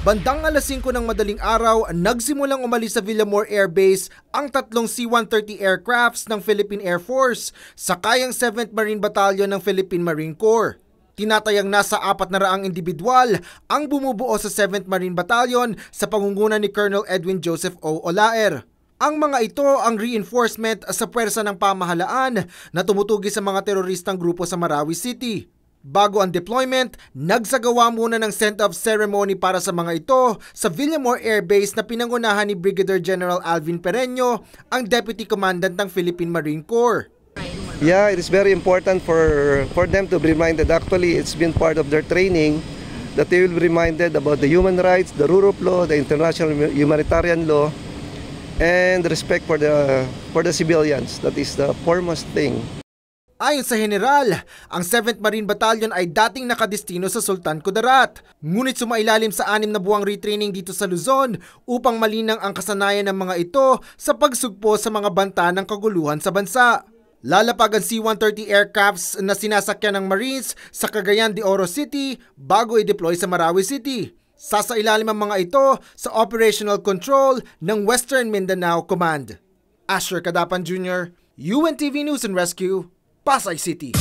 Bandang alas 5 ng madaling araw, nagsimulang umalis sa Villamor Air Base ang tatlong C-130 aircrafts ng Philippine Air Force sa kayang 7th Marine Battalion ng Philippine Marine Corps. Tinatayang nasa 400 individual ang bumubuo sa 7th Marine Battalion sa pangunguna ni Colonel Edwin Joseph O. Olaer. Ang mga ito ang reinforcement sa puwersa ng pamahalaan na tumutugi sa mga teroristang grupo sa Marawi City. Bago ang deployment, nagsagawa muna ng send-off ceremony para sa mga ito sa Villamor Air Base na pinangunahan ni Brigadier General Alvin Pereño, ang Deputy Commandant ng Philippine Marine Corps. Yeah, it is very important for them to be reminded. Actually, it's been part of their training that they will be reminded about the human rights, the rule of law, the international humanitarian law, and respect for the civilians. That is the foremost thing. Ayon sa General, ang 7th Marine Battalion ay dating nakadestino sa Sultan Kudarat. Ngunit sumailalim sa 6 na buwang retraining dito sa Luzon upang malinang ang kasanayan ng mga ito sa pagsugpo sa mga banta ng kaguluhan sa bansa. Lalapag ang C-130 aircrafts na sinasakyan ng Marines sa Cagayan de Oro City bago i-deploy sa Marawi City. Sasailalim ang mga ito sa operational control ng Western Mindanao Command. Asher Cadapan Jr., UNTV News and Rescue, Pasay City.